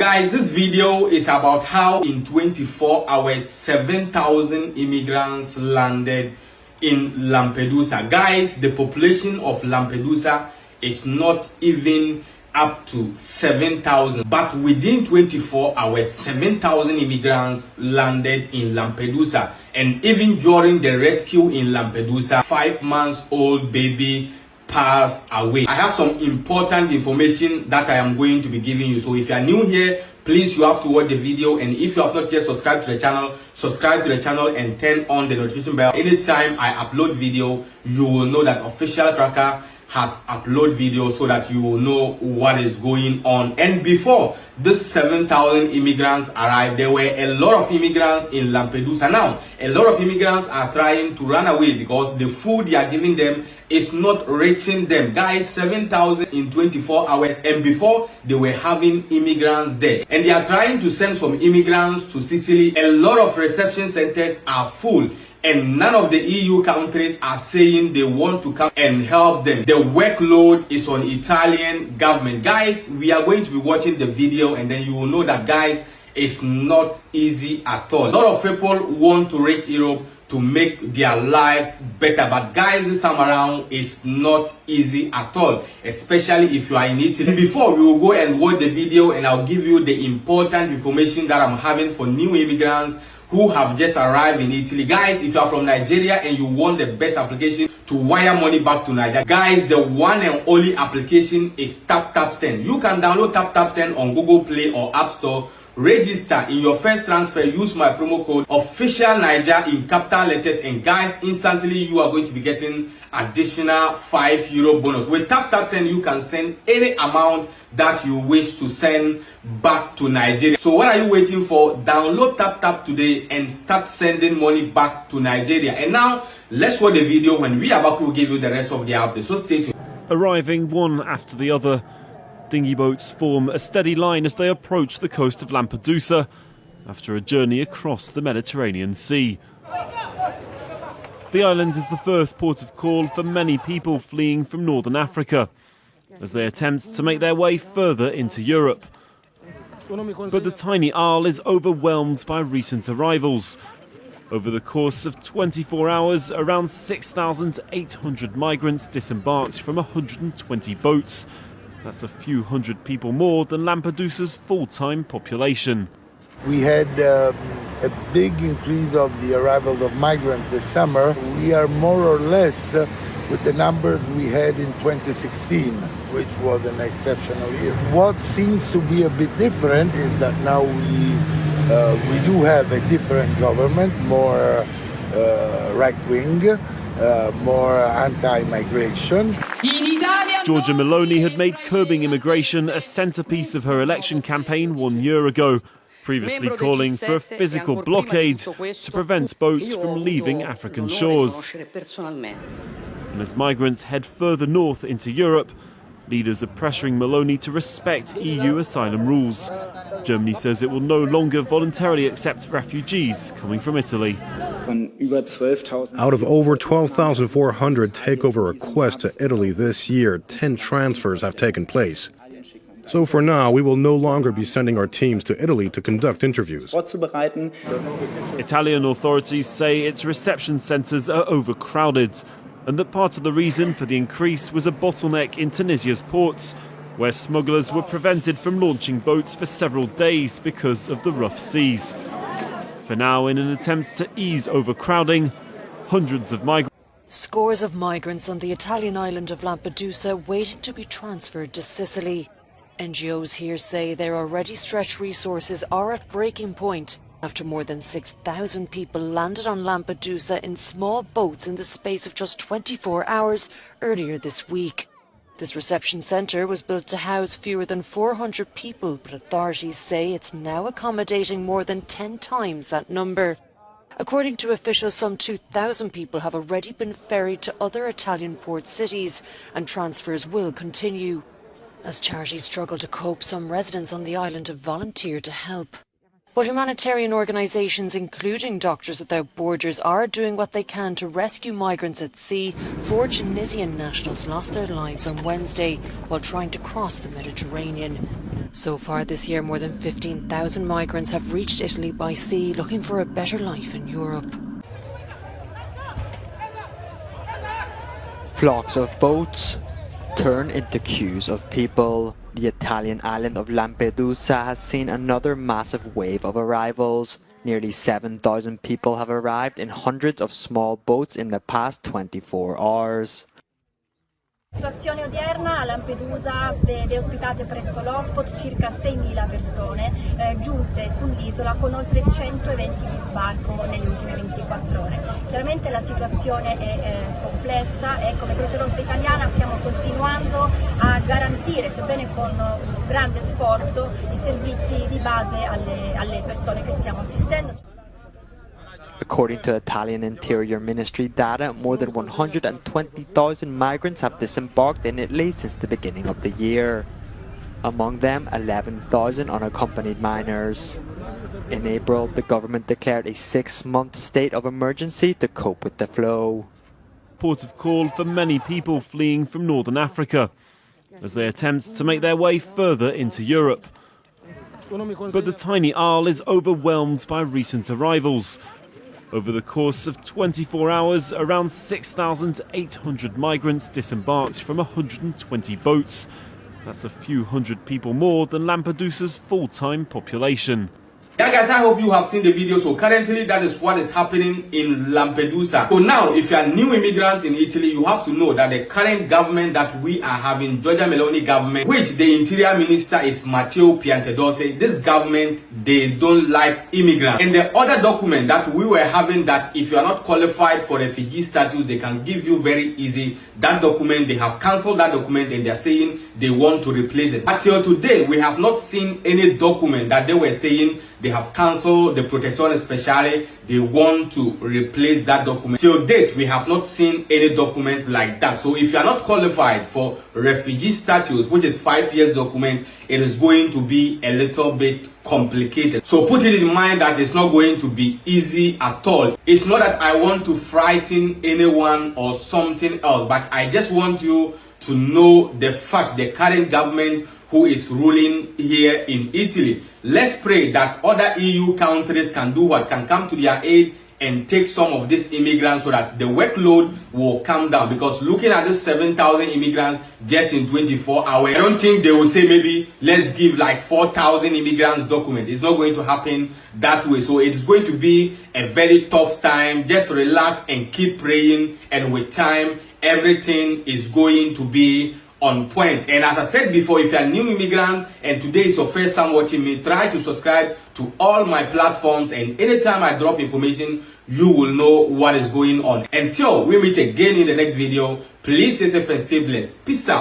guys, this video is about how in 24 hours 7,000 immigrants landed in Lampedusa. Guys, the population of Lampedusa is not even up to 7,000, but within 24 hours 7,000 immigrants landed in Lampedusa. And even during the rescue in Lampedusa, 5-month-old baby passed away. I have some important information that I am going to be giving you. So if you are new here, please, you have to watch the video, and if you have not yet subscribed to the channel, subscribe to the channel and turn on the notification bell. Anytime I upload video, you will know that Official Cracker has uploaded video, so that you will know what is going on. And before this 7,000 immigrants arrived, there were a lot of immigrants in Lampedusa. Now, a lot of immigrants are trying to run away because the food they are giving them is not reaching them. Guys, 7,000 in 24 hours, and before they were having immigrants there. And they are trying to send some immigrants to Sicily. A lot of reception centers are full, and none of the EU countries are saying they want to come and help them. The workload is on Italian government. Guys, we are going to be watching the video, and then you will know that, guys, it's not easy at all. A lot of people want to reach Europe to make their lives better, but guys, this time around is not easy at all, especially if you are in Italy. Before we will go and watch the video, and I'll give you the important information that I'm having for new immigrants who have just arrived in Italy. Guys, if you are from Nigeria and you want the best application to wire money back to Nigeria, guys, the one and only application is TapTapSend. You can download TapTapSend on Google Play or App Store. Register. In your first transfer, use my promo code OFFICIALNIGER in capital letters, and guys, instantly you are going to be getting additional €5 bonus. With TapTapSend, you can send any amount that you wish to send back to Nigeria. So what are you waiting for? Download TapTap today and start sending money back to Nigeria. And now let's watch the video. When we are back, we'll give you the rest of the update. So stay tuned. Arriving one after the other, dinghy boats form a steady line as they approach the coast of Lampedusa after a journey across the Mediterranean Sea. The island is the first port of call for many people fleeing from northern Africa as they attempt to make their way further into Europe. But the tiny isle is overwhelmed by recent arrivals. Over the course of 24 hours, around 6,800 migrants disembarked from 120 boats. That's a few hundred people more than Lampedusa's full-time population. We had a big increase of the arrivals of migrants this summer. We are more or less with the numbers we had in 2016, which was an exceptional year. What seems to be a bit different is that now we do have a different government, more right-wing, more anti-migration. Giorgia Meloni had made curbing immigration a centrepiece of her election campaign 1 year ago, previously calling for a physical blockade to prevent boats from leaving African shores. And as migrants head further north into Europe, leaders are pressuring Meloni to respect EU asylum rules. Germany says it will no longer voluntarily accept refugees coming from Italy. Out of over 12,400 takeover requests to Italy this year, 10 transfers have taken place. So for now, we will no longer be sending our teams to Italy to conduct interviews. Italian authorities say its reception centres are overcrowded, and that part of the reason for the increase was a bottleneck in Tunisia's ports, where smugglers were prevented from launching boats for several days because of the rough seas. For now, in an attempt to ease overcrowding, hundreds of migrants... Scores of migrants on the Italian island of Lampedusa waiting to be transferred to Sicily. NGOs here say their already stretched resources are at breaking point after more than 6,000 people landed on Lampedusa in small boats in the space of just 24 hours earlier this week. This reception centre was built to house fewer than 400 people, but authorities say it's now accommodating more than 10 times that number. According to officials, some 2,000 people have already been ferried to other Italian port cities, and transfers will continue. As charities struggle to cope, some residents on the island have volunteered to help. But humanitarian organisations, including Doctors Without Borders, are doing what they can to rescue migrants at sea. 4 Tunisian nationals lost their lives on Wednesday while trying to cross the Mediterranean. So far this year, more than 15,000 migrants have reached Italy by sea, looking for a better life in Europe. Flocks of boats turn into queues of people. The Italian island of Lampedusa has seen another massive wave of arrivals. Nearly 7,000 people have arrived in hundreds of small boats in the past 24 hours. La situazione odierna a Lampedusa vede ospitate presso l'hotspot circa 6.000 persone giunte sull'isola con oltre 100 eventi di sbarco nelle ultime 24 ore. Chiaramente la situazione è complessa e come Croce Rossa Italiana stiamo continuando a garantire, sebbene con un grande sforzo, i servizi di base alle persone che stiamo assistendo. According to Italian Interior Ministry data, more than 120,000 migrants have disembarked in Italy since the beginning of the year. Among them, 11,000 unaccompanied minors. In April, the government declared a 6-month state of emergency to cope with the flow. Port of call for many people fleeing from northern Africa as they attempt to make their way further into Europe. But the tiny isle is overwhelmed by recent arrivals. Over the course of 24 hours, around 6,800 migrants disembarked from 120 boats. That's a few hundred people more than Lampedusa's full-time population. Yeah guys, I hope you have seen the video. So currently that is what is happening in Lampedusa. So now if you are a new immigrant in Italy, you have to know that the current government that we are having, Giorgia Meloni government, which the interior minister is Matteo Piantedosi, this government, they don't like immigrants. And the other document that we were having, that if you are not qualified for refugee status, they can give you very easy. That document, they have cancelled that document and they are saying they want to replace it. Until today, we have not seen any document that they were saying they have cancelled the protection speciale. They want to replace that document. Till date, we have not seen any document like that. So if you are not qualified for refugee status, which is 5 years document, it is going to be a little bit complicated. So put it in mind that it's not going to be easy at all. It's not that I want to frighten anyone or something else, but I just want you to know the fact the current government who is ruling here in Italy. Let's pray that other EU countries can do what, can come to their aid and take some of these immigrants so that the workload will come down. Because looking at this 7,000 immigrants just in 24 hours, I don't think they will say maybe let's give like 4,000 immigrants document. It's not going to happen that way. So it's going to be a very tough time. Just relax and keep praying, and with time everything is going to be on point. And as I said before, if you're a new immigrant and today is your first time watching me, try to subscribe to all my platforms, and anytime I drop information, you will know what is going on. Until we meet again in the next video, please stay safe and stay blessed. Peace out.